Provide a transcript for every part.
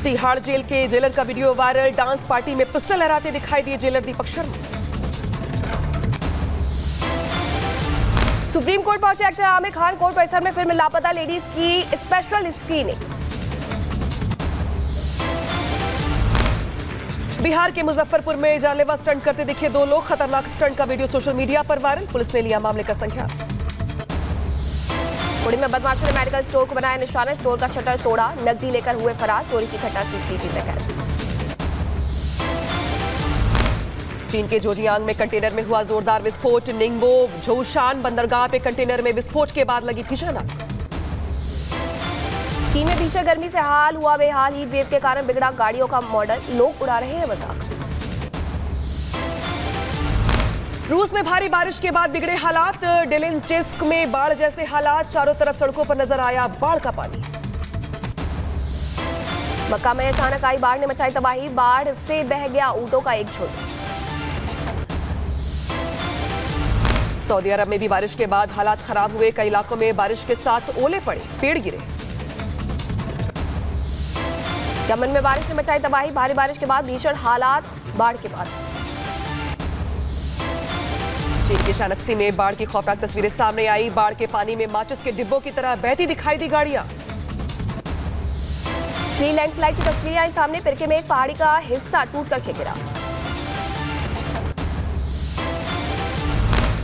Tihar jail के jailer का video viral. Dance party में पिस्टल लहराते दिखाई दिए jailer Deepak Sharma. Supreme court पहुंचे एक्टर आमिर खान। कोर्ट परिसर में फिल्म लापता लेडीज की स्पेशल स्क्रीनिंग। बिहार के मुजफ्फरपुर में जानलेवा स्टंट करते दिखे 2 लोग। खतरनाक स्टंट का वीडियो सोशल मीडिया पर वायरल। पुलिस ने लिया मामले का संज्ञान। पुणे में बदमाशों ने मेडिकल स्टोर को बनाया निशाना। स्टोर का शटर तोड़ा, नकदी लेकर हुए फरार। चोरी की घटना सीसीटीवी में कैद। चीन के जोजियांग में कंटेनर में हुआ जोरदार विस्फोट। निंगबो झोशान बंदरगाह पे कंटेनर में विस्फोट के बाद लगी भीषण आग। चीन में भीषण गर्मी से हाल हुआ बेहाल। हीट वेव के कारण बिगड़ा गाड़ियों का मॉडल। लोग उड़ा रहे हैं मजाक। रूस में भारी बारिश के बाद बिगड़े हालात। डेलेंस्क में बाढ़ जैसे हालात। चारों तरफ सड़कों पर नजर आया बाढ़ का पानी। मक्का में अचानक आई बाढ़ ने मचाई तबाही। बाढ़ से बह गया ऊंटों का एक झुंड। सऊदी अरब में भी बारिश के बाद हालात खराब हुए। कई इलाकों में बारिश के साथ ओले पड़े, पेड़ गिरे। यमन में बारिश ने मचाई तबाही। भारी बारिश के बाद भीषण हालात। बाढ़ के बाद चीन के शानक्सी में बाढ़ की खौफनाक तस्वीरें सामने आई। बाढ़ के पानी में माचिस के डिब्बों की तरह बहती दिखाई दी गाड़ियां। श्री लैंडस्लाइड की तस्वीरें आई सामने। पिरके में एक पहाड़ी का हिस्सा टूट करके गिरा।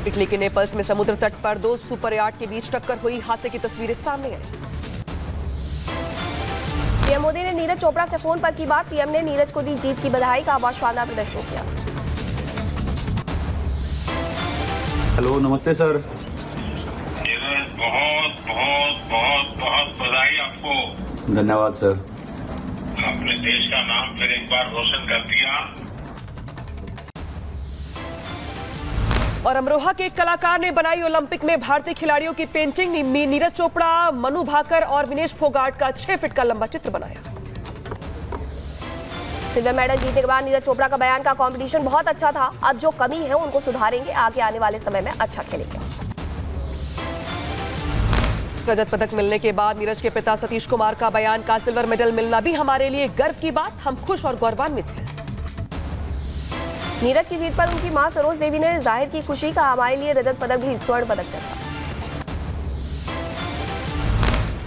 इटली के नेपल्स में समुद्र तट पर 2 सुपर याट के बीच टक्कर हुई। हादसे की तस्वीरें सामने आई। पीएम मोदी ने नीरज चोपड़ा से फोन पर की बात। पीएम ने नीरज को दी जीत की बधाई। कहा बहुत शानदार प्रदर्शन किया। हेलो, नमस्ते सर। बहुत बहुत बहुत बहुत बधाई आपको। धन्यवाद सर। आपने देश का नाम फिर एक बार रोशन कर दिया। और अमरोहा के एक कलाकार ने बनाई ओलंपिक में भारतीय खिलाड़ियों की पेंटिंग। नीरज चोपड़ा, मनु भाकर और विनेश फोगाट का 6 फीट का लंबा चित्र बनाया। सिल्वर मेडल जीतने के बाद नीरज चोपड़ा का बयान का कंपटीशन बहुत अच्छा था। अब जो कमी है उनको सुधारेंगे। आगे आने वाले समय में अच्छा खेलेंगे। रजत पदक मिलने के बाद नीरज के पिता सतीश कुमार का बयान। का सिल्वर मेडल मिलना भी हमारे लिए गर्व की बात। हम खुश और गौरवान्वित हैं। नीरज की जीत पर उनकी मां सरोज देवी ने जाहिर की खुशी। का हमारे लिए रजत पदक भी स्वर्ण पदक जैसा।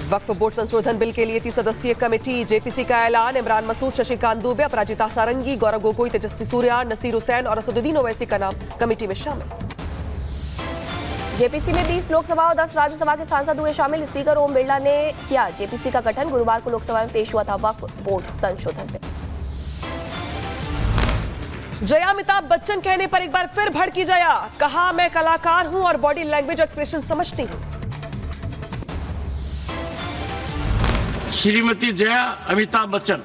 वक्फ बोर्ड संशोधन बिल के लिए 30 सदस्यीय कमेटी। जेपीसी का ऐलान। इमरान मसूद, शशिकांत दुबे, अपराजिता सारंगी, गौरव गोगोई, तेजस्वी सूर्या, नसीर हुसैन और असदुद्दीन ओवैसी का नाम कमेटी में शामिल। जेपीसी में 20 लोकसभा और 10 राज्यसभा के सांसद हुए शामिल। स्पीकर ओम बिरला ने किया जेपीसी का गठन। गुरुवार को लोकसभा में पेश हुआ था वक्फ बोर्ड संशोधन बिल। जया अमिताभ बच्चन कहने पर एक बार फिर भड़की जया। कहा मैं कलाकार हूं और बॉडी लैंग्वेज एक्सप्रेशन समझती हूं। Shrimati Jaya Amitabh Bachchan.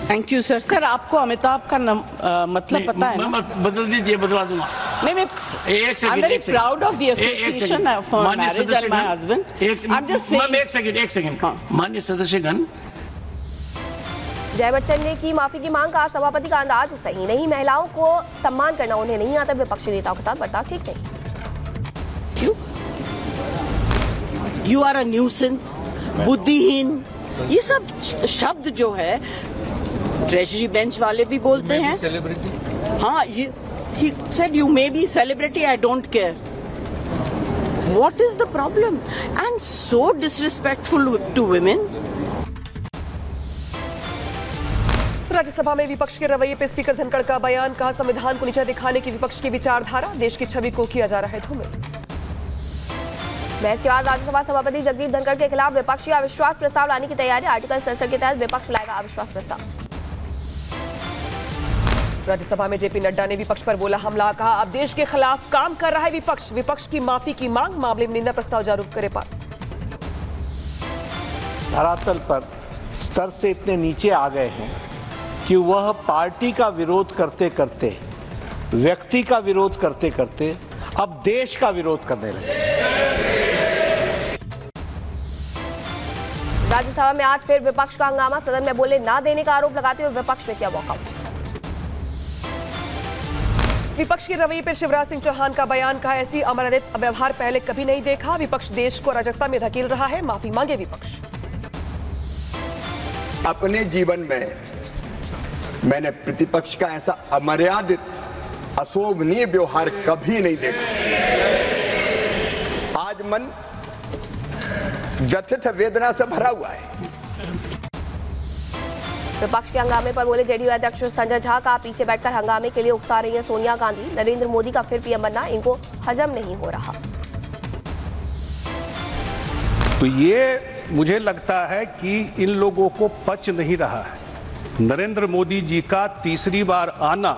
Thank you sir. Sir आपको अमिताभ का मतलब पता है ना? बदल दीजिए, बदला दूंगा। नहीं, मैं एक second. I'm very proud of the association for marriage and my husband. I'm just saying. एक सेकंड। माननीय सदस्यगण, जय बच्चन ने की माफी की मांग। का सभापति का अंदाज सही नहीं। महिलाओं को सम्मान करना उन्हें नहीं आता। विपक्षी नेताओं के साथ बर्ताव ठीक नहीं। यू आर अ न्यूसेंस, बुद्धिहीन, ये सब शब्द जो है ट्रेजरी बेंच वाले भी बोलते हैं। सेलिब्रिटी। हाँ, he said you may be celebrity, I don't care. What is the problem? And so disrespectful to women. Rajya Sabha में विपक्ष के रवैये पर स्पीकर धनखड़ का बयान। कहा संविधान को नीचा दिखाने की विपक्ष की विचारधारा। देश की छवि को किया जा रहा है धूमिल। बहस के बाद राज्यसभा सभापति जगदीप धनखड़ के खिलाफ विपक्ष की अविश्वास प्रस्ताव लाने की तैयारी। आर्टिकल 67 के तहत विपक्ष लाएगा अविश्वास प्रस्ताव। राज्यसभा में जेपी नड्डा ने विपक्ष पर बोला हमला। कहा अब देश के खिलाफ काम कर रहा है विपक्ष। विपक्ष की माफी की मांग। मामले में निंदा प्रस्ताव जारी करे पास। धरातल पर स्तर से इतने नीचे आ गए हैं कि वह पार्टी का विरोध करते करते, व्यक्ति का विरोध करते करते अब देश का विरोध करने लगे। राज्यसभा में आज फिर विपक्ष का हंगामा। सदन में बोले ना देने का आरोप लगाते हुए विपक्ष ने किया वॉकआउट। विपक्ष के रवैये पर शिवराज सिंह चौहान का बयान। कहा ऐसी अमर्यादित व्यवहार पहले कभी नहीं देखा। विपक्ष देश को अराजकता में धकेल रहा है। माफी मांगे विपक्ष। अपने जीवन में मैंने प्रतिपक्ष का ऐसा अमर्यादित अशोभनीय व्यवहार कभी नहीं देखा। आज मन व्यथित वेदना से भरा हुआ है। विपक्ष के हंगामे पर बोले जेडीयू अध्यक्ष संजय झा का पीछे बैठकर हंगामे के लिए उकसा रही है सोनिया गांधी। नरेंद्र मोदी का फिर पीएम बनना इनको हजम नहीं हो रहा। तो ये मुझे लगता है कि इन लोगों को पच नहीं रहा है। नरेंद्र मोदी जी का तीसरी बार आना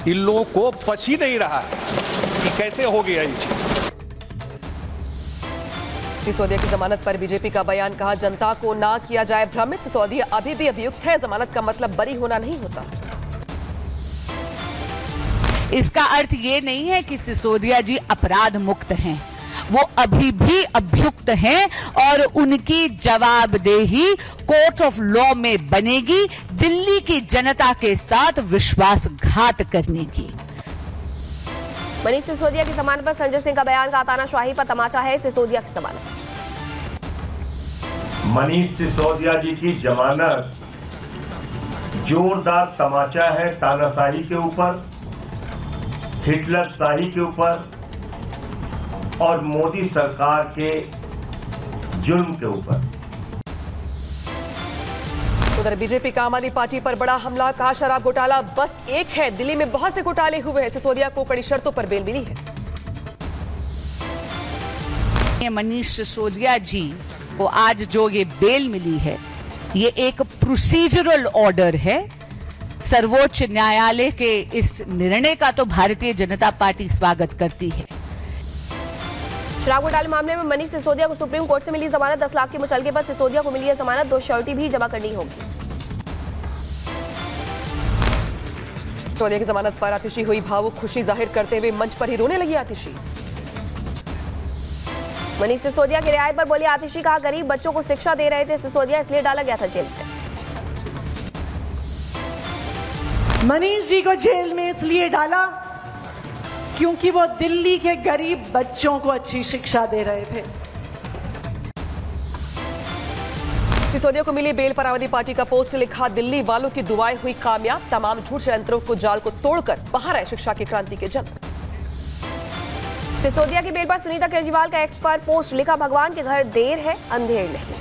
इन लोगों को पच ही नहीं रहा है कि कैसे हो गया ये चीज। सिसोदिया की जमानत पर बीजेपी का बयान, कहा जनता को ना किया जाए भ्रमित। सिसोदिया अभी भी अभियुक्त है, जमानत का मतलब बरी होना नहीं होता। इसका अर्थ ये नहीं है कि सिसोदिया जी अपराध मुक्त हैं, वो अभी भी अभियुक्त हैं और उनकी जवाबदेही कोर्ट ऑफ लॉ में बनेगी दिल्ली की जनता के साथ विश्वासघात करने की। मनीष सिसोदिया की जमानत पर संजय सिंह का बयान, का तानाशाही पर तमाचा है सिसोदिया की जमानत। मनीष सिसोदिया जी की जमानत जोरदार तमाचा है तानाशाही के ऊपर, हिटलर शाही के ऊपर और मोदी सरकार के जुल्म के ऊपर। उधर बीजेपी का आम आदमी पार्टी पर बड़ा हमला, कहा शराब घोटाला बस एक है, दिल्ली में बहुत से घोटाले हुए हैं। सिसोदिया को कड़ी शर्तों पर बेल मिली है। मनीष सिसोदिया जी को आज जो ये बेल मिली है, ये एक प्रोसीजरल ऑर्डर है। सर्वोच्च न्यायालय के इस निर्णय का तो भारतीय जनता पार्टी स्वागत करती है। शराब घोटाले मामले में मनीष सिसोदिया को सुप्रीम कोर्ट से मिली जमानत। 10 लाख की मुचलके पर सिसोदिया को मिली है जमानत। 2 श्योरिटी भी जमा करनी होगी। सिसोदिया की जमानत पर आतिशी हुई भावुक, खुशी जाहिर करते हुए मंच पर ही रोने लगी आतिशी। मनीष सिसोदिया की रिहाई पर बोली आतिशी, कहा गरीब बच्चों को शिक्षा दे रहे थे सिसोदिया, इसलिए डाला गया था जेल में। मनीष जी को जेल में इसलिए डाला क्योंकि वो दिल्ली के गरीब बच्चों को अच्छी शिक्षा दे रहे थे। सिसोदिया को मिली बेल पर आम आदमी पार्टी का पोस्ट, लिखा दिल्ली वालों की दुआएं हुई कामयाब, तमाम झूठ षड्यंत्रों को जाल को तोड़कर बाहर आए शिक्षा की क्रांति के जन। सिसोदिया की बेल पर सुनीता केजरीवाल का एक्स पर पोस्ट, लिखा भगवान के घर देर है अंधेर नहीं।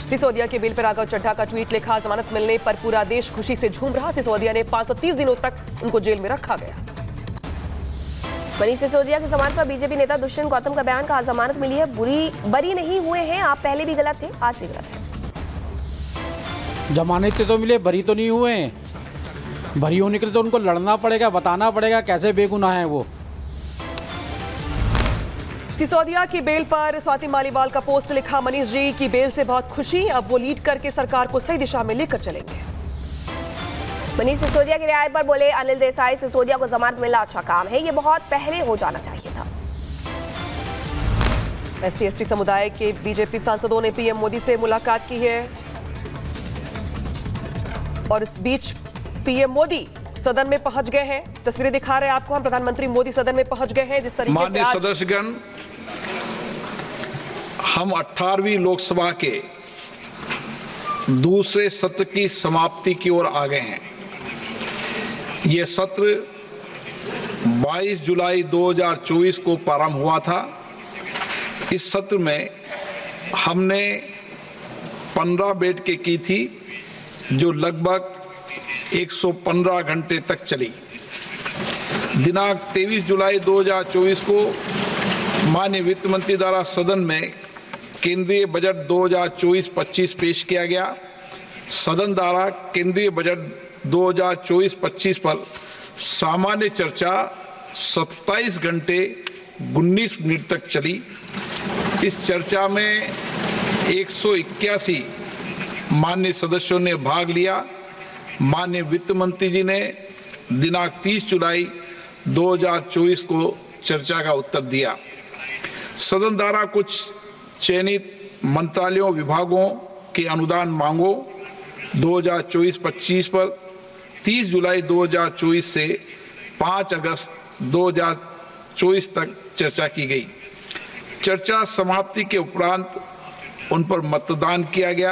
सिसोदिया की बेल पर राघव चड्ढा का ट्वीट, लिखा जमानत मिलने पर पूरा देश खुशी से झूम रहा। सिसोदिया ने 530 दिनों तक उनको जेल में रखा गया। मनीष सिसोदिया की जमानत पर बीजेपी नेता दुष्यंत गौतम का बयान, कहा जमानत मिली है, बरी नहीं हुए हैं आप, पहले भी गलत थे आज भी गलत है। जमानत तो मिले, बरी तो नहीं हुए हैं। बरी होने के लिए तो उनको लड़ना पड़ेगा, बताना पड़ेगा कैसे बेगुनाह है वो। सिसोदिया की बेल पर स्वाति मालीवाल का पोस्ट, लिखा मनीष जी की बेल से बहुत खुशी, अब वो लीड करके सरकार को सही दिशा में लेकर चलेंगे। मनीष सिसोदिया की रिहाई पर बोले अनिल देसाई, सिसोदिया को जमानत मिलना अच्छा काम है, ये बहुत पहले हो जाना चाहिए था। SC/ST समुदाय के बीजेपी सांसदों ने पीएम मोदी से मुलाकात की है और इस बीच पीएम मोदी सदन में पहुंच गए हैं। तस्वीरें दिखा रहे हैं आपको हम, प्रधानमंत्री मोदी सदन में पहुंच गए हैं। जिस तरीके से माननीय सदस्यगण, हम 18वीं लोकसभा के दूसरे सत्र की समाप्ति की ओर आ गए हैं। यह सत्र 22 जुलाई 2024 को प्रारंभ हुआ था। इस सत्र में हमने 15 बैठकें की थी जो लगभग 115 घंटे तक चली। दिनांक 23 जुलाई 2024 को माननीय वित्त मंत्री द्वारा सदन में केंद्रीय बजट 2024-25 पेश किया गया। सदन द्वारा केंद्रीय बजट 2024-25 पर सामान्य चर्चा 27 घंटे 19 मिनट तक चली। इस चर्चा में 181 माननीय सदस्यों ने भाग लिया। माननीय वित्त मंत्री जी ने दिनांक 30 जुलाई 2024 को चर्चा का उत्तर दिया। सदन द्वारा कुछ चयनित मंत्रालयों विभागों के अनुदान मांगों 2024-25 पर 30 जुलाई 2024 से 5 अगस्त 2024 तक चर्चा की गई। चर्चा समाप्ति के उपरांत उन पर मतदान किया गया।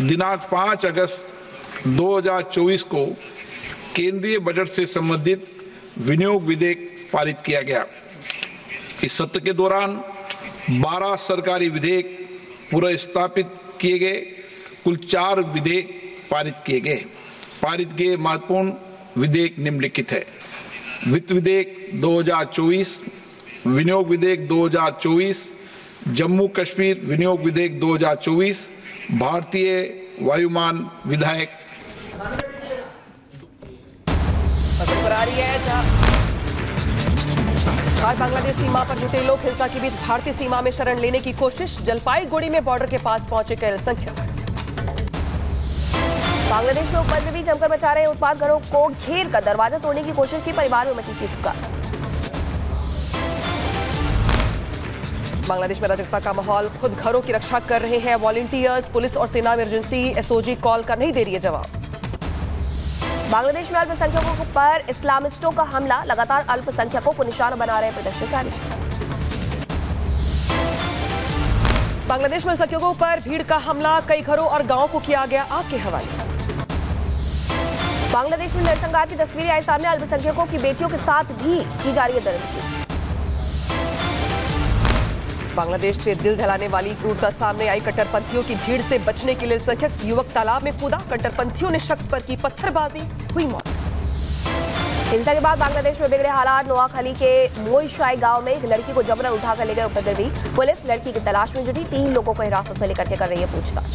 दिनांक 5 अगस्त 2024 को केंद्रीय बजट से संबंधित विनियोग विधेयक पारित किया गया। इस सत्र के दौरान 12 सरकारी विधेयक पुनर्स्थापित किए गए। कुल 4 विधेयक पारित किए गए। पारित किए महत्वपूर्ण विधेयक निम्नलिखित है: वित्त विधेयक 2024, विनियोग विधेयक 2024, जम्मू कश्मीर विनियोग विधेयक 2024, भारतीय वायुमान विधेयक। भारत बांग्लादेश सीमा पर जुटे लोग हिंसा के बीच भारतीय सीमा में शरण लेने की कोशिश। जलपाईगुड़ी में बॉर्डर के पास पहुंचे कई अल्पसंख्यक। बांग्लादेश में उपद्रवी जमकर मचा रहे उत्पाद घरों को घेर कर दरवाजा तोड़ने की कोशिश की, परिवार में मची चीख-पुकार। बांग्लादेश में अराजकता का माहौल, खुद घरों की रक्षा कर रहे हैं वॉलंटियर्स। पुलिस और सेना इमरजेंसी एसओजी कॉल का नहीं दे रही है जवाब। बांग्लादेश में अल्पसंख्यकों पर इस्लामिस्टों का हमला, लगातार अल्पसंख्यकों को निशाना बना रहे प्रदर्शनकारी। बांग्लादेश में अल्पसंख्यकों पर भीड़ का हमला, कई घरों और गांवों को किया गया आग के हवाले। बांग्लादेश में नरसंहार की तस्वीरें आई सामने, अल्पसंख्यकों की बेटियों के साथ भी की जा रही है दरिंदगी। बांग्लादेश से दिल दहलाने वाली क्रूरता सामने आई, कट्टरपंथियों की भीड़ से बचने के लिए अल्पसंख्यक युवक तालाब में कूदा, कट्टरपंथियों ने शख्स पर की पत्थरबाजी, हुई मौत। हिंसा के बाद बांग्लादेश में बिगड़े हालात, नोआखली के मोईशाई गांव में एक लड़की को जबरन उठाकर ले गए उपद्रवी। पुलिस लड़की की तलाश में जुटी, 3 लोगों को हिरासत में लेकर कर रही है पूछताछ।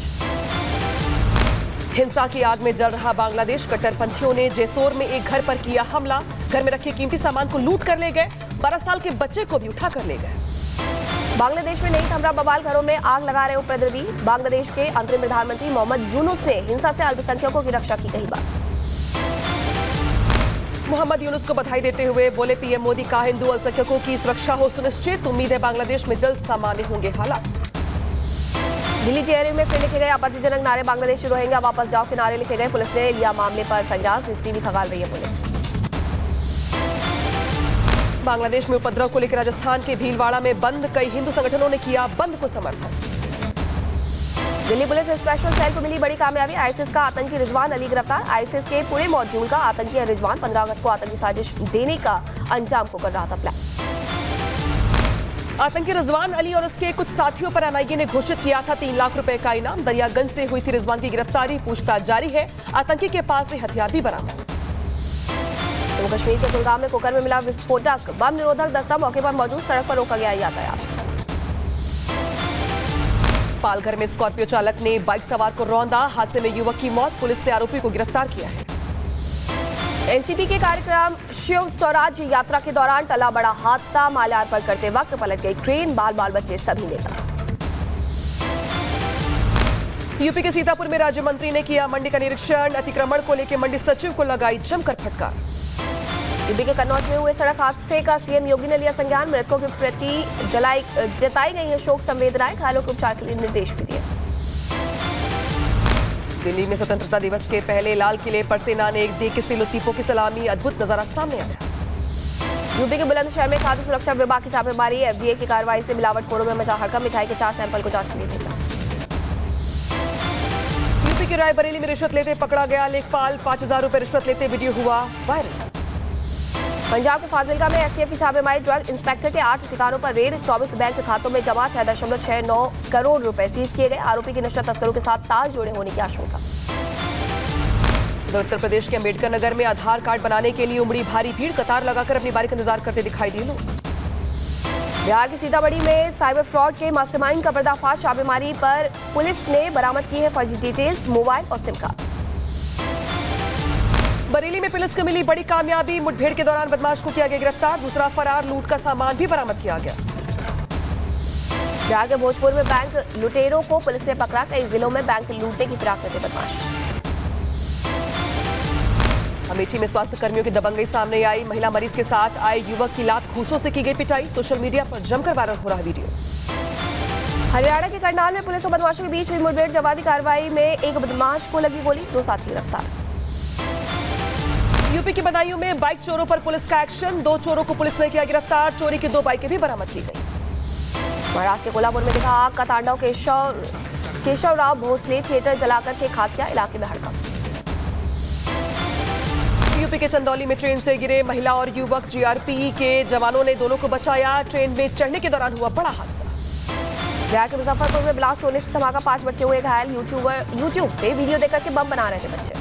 हिंसा की आग में जल रहा बांग्लादेश, कट्टरपंथियों ने जेसोर में एक घर पर किया हमला, घर में रखे कीमती सामान को लूट कर ले गए, 12 साल के बच्चे को भी उठाकर ले गए। बांग्लादेश में नहीं थम रहा बवाल, घरों में आग लगा रहे उपद्रवी। बांग्लादेश के अंतरिम प्रधानमंत्री मोहम्मद यूनुस ने हिंसा से अल्पसंख्यकों की रक्षा की, कही बात। मोहम्मद यूनुस को बधाई देते हुए बोले पीएम मोदी का हिंदू अल्पसंख्यकों की सुरक्षा हो सुनिश्चित, उम्मीद है बांग्लादेश में जल्द सामान्य होंगे हालात। दिल्ली जेएनयू में फिर लिखे गए आपत्तिजनक नारे, बांग्लादेशी रोहिंग्या वापस जाओ के नारे लिखे गए। पुलिस ने लिया मामले पर संज्ञान, सीसीटीवी खंगाल रही है पुलिस। बांग्लादेश में उपद्रव को लेकर राजस्थान के भीलवाड़ा में बंद, कई हिंदू संगठनों ने किया बंद को समर्थन। दिल्ली पुलिस स्पेशल सेल को मिली बड़ी कामयाबी, आईएसआईएस का आतंकी रिजवान अली गिरफ्तार। आईएसआईएस के पूरे मॉड्यूल का आतंकी रिजवान 15 अगस्त को आतंकी साजिश देने का अंजाम को कर रहा था प्लान। आतंकी रिजवान अली और उसके कुछ साथियों पर एनआईए ने घोषित किया था 3 लाख रुपए का इनाम। दरियागंज से हुई थी रिजवान की गिरफ्तारी, पूछताछ जारी है। आतंकी के पास से हथियार भी बरामद। जम्मू कश्मीर के कुलगाम में कुकर में मिला विस्फोटक, बम निरोधक दस्ता मौके पर मौजूद, सड़क पर रोका गया यातायात। पालघर में स्कॉर्पियो चालक ने बाइक सवार को रौंदा, हादसे में युवक की मौत, पुलिस ने आरोपी को गिरफ्तार किया है। एनसीपी के कार्यक्रम शिव स्वराज यात्रा के दौरान टला बड़ा हादसा, माल्यार्पण करते वक्त पलट गई ट्रेन, बाल बच्चे सभी नेता। यूपी के सीतापुर में राज्य मंत्री ने किया मंडी का निरीक्षण, अतिक्रमण को लेकर मंडी सचिव को लगाई जमकर फटकार। यूपी के कन्नौज में हुए सड़क हादसे का सीएम योगी ने लिया संज्ञान, मृतकों के प्रति जताई गई है शोक संवेदनाएं, घायलों के उपचार के लिए निर्देश भी दिए। दिल्ली में स्वतंत्रता दिवस के पहले लाल किले पर सेना ने एक देख लतीफों की सलामी, अद्भुत नजारा सामने आया। यूपी के बुलंदशहर में खाद्य सुरक्षा विभाग की छापेमारी, एफडीए की कार्रवाई से मिलावटखोरों में मचा हड़कंप, मिठाई के 4 सैंपल को जांच के लिए भेजा। यूपी के रायबरेली में रिश्वत लेते पकड़ा गया लेखपाल, 5000 रुपए रिश्वत लेते वीडियो हुआ वायरल। पंजाब के फाजिलका में एसटीएफ की छापेमारी, ड्रग इंस्पेक्टर के 8 ठिकानों पर रेड, 24 बैंक खातों में जमा 6.69 करोड़ रुपए सीज किए गए। आरोपी के नशा तस्करों के साथ तार जुड़े होने की आशंका। उत्तर प्रदेश के अम्बेडकर नगर में आधार कार्ड बनाने के लिए उमड़ी भारी भीड़, कतार लगाकर अपनी बारी का इंतजार करते दिखाई दिए लोग। बिहार के सीतामढ़ी में साइबर फ्रॉड के मास्टरमाइंड का पर्दाफाश, छापेमारी पर पुलिस ने बरामद की है फर्जी डिटेल्स, मोबाइल और सिम कार्ड। बरेली में पुलिस को मिली बड़ी कामयाबी, मुठभेड़ के दौरान बदमाश को किया गया गिरफ्तार, दूसरा फरार, लूट का सामान भी बरामद किया गया। बिहार के भोजपुर में बैंक लुटेरों को पुलिस ने पकड़ा, कई जिलों में बैंक लूटने की फिराक में थे बदमाश। अमेठी में स्वास्थ्य कर्मियों की दबंगई सामने आई, महिला मरीज के साथ आए युवक की लात घूंसों से की गई पिटाई, सोशल मीडिया पर जमकर वायरल हो रहा वीडियो। हरियाणा के करनाल में पुलिस और बदमाशों के बीच हुई मुठभेड़, जवाबी कार्रवाई में एक बदमाश को लगी गोली, 2 साथी गिरफ्तार। यूपी की बदायूं में बाइक चोरों पर पुलिस का एक्शन, 2 चोरों को पुलिस ने किया गिरफ्तार, चोरी की 2 बाइकें भी बरामद की गई। महाराष्ट्र के कोल्हापुर में दिखा आग का तांडव। केशवराव भोसले थिएटर जलाकर के खाकिया, इलाके में हड़कंप। यूपी के चंदौली में ट्रेन से गिरे महिला और युवक, जीआरपी के जवानों ने दोनों को बचाया। ट्रेन में चढ़ने के दौरान हुआ बड़ा हादसा। बिहार के मुजफ्फरपुर में ब्लास्ट होने से धमाका, 5 बच्चे हुए घायल। यूट्यूब से वीडियो देखकर के बम बना रहे थे बच्चे।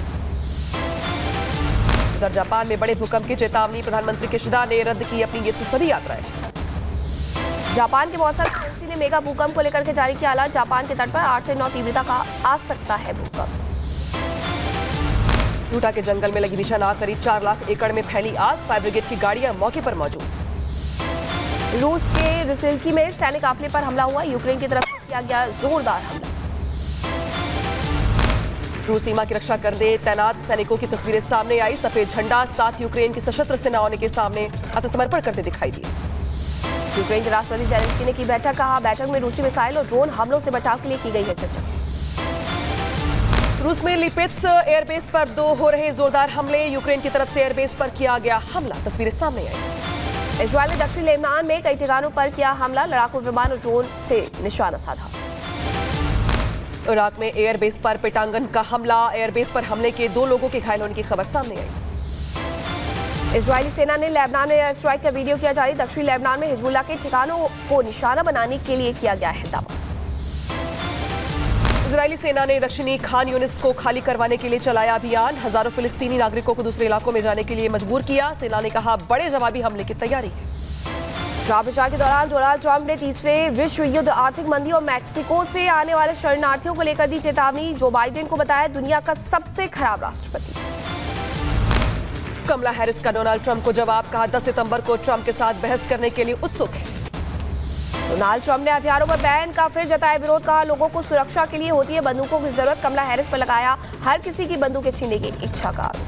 उधर जापान में बड़े भूकंप की चेतावनी, प्रधानमंत्री किशिदा ने रद्द की अपनी ये सभी यात्राएं। जापान के मौसम एजेंसी ने मेगा भूकंप को लेकर के जारी किया अलर्ट। जापान के तट पर 8 से 9 तीव्रता का आ सकता है भूकंप। यूटा के जंगल में लगी भीषण आग, करीब 4 लाख एकड़ में फैली आग। फायर ब्रिगेड की गाड़ियां मौके पर मौजूद। रूस के रिसिल्की में सैनिक काफिले पर हमला हुआ। यूक्रेन की तरफ से किया गया जोरदार हमला। रूस सीमा की रक्षा करने तैनात सैनिकों की तस्वीरें सामने आई। सफेद झंडा 7 यूक्रेन की सशस्त्र सेनाओं के सामने आत्मसमर्पण करते दिखाई दिए। यूक्रेन के राष्ट्रपति जेलेंस्की ने की बैठक, कहा बैठक में रूसी मिसाइल और ड्रोन हमलों से बचाव के लिए की गई है चर्चा। रूस में लिपिट्स एयरबेस पर 2 हो रहे जोरदार हमले। यूक्रेन की तरफ से एयरबेस पर किया गया हमला, तस्वीरें सामने आई। इजरायल ने दक्षिणी लेबनान में कई ठिकानों पर किया हमला, लड़ाकू विमान और ड्रोन से निशाना साधा। इराक में एयरबेस पर पेटांगन का हमला, एयरबेस पर हमले के 2 लोगों के घायल होने की खबर सामने आई। इजरायली सेना ने लेबनान में एयर स्ट्राइक का वीडियो किया जारी। दक्षिणी लेबनान में हिजबुल्लाह के ठिकानों को निशाना बनाने के लिए किया गया है दावा। इजरायली सेना ने दक्षिणी खान यूनिस को खाली करवाने के लिए चलाया अभियान। हजारों फिलिस्तीनी नागरिकों को दूसरे इलाकों में जाने के लिए मजबूर किया। सेना ने कहा बड़े जवाबी हमले की तैयारी है। चुनाव प्रचार के दौरान डोनाल्ड ट्रंप ने तीसरे विश्व युद्ध, आर्थिक मंदी और मैक्सिको से आने वाले शरणार्थियों को लेकर दी चेतावनी। जो बाइडेन को बताया दुनिया का सबसे खराब राष्ट्रपति। कमला हैरिस का डोनाल्ड ट्रंप को जवाब, कहा 10 सितंबर को ट्रंप के साथ बहस करने के लिए उत्सुक है। डोनाल्ड ट्रंप ने हथियारों पर बैन का फिर जताया विरोध, कहा लोगों को सुरक्षा के लिए होती है बंदूकों की जरूरत। कमला हैरिस पर लगाया हर किसी की बंदूकें छीनने की इच्छा का आरोप।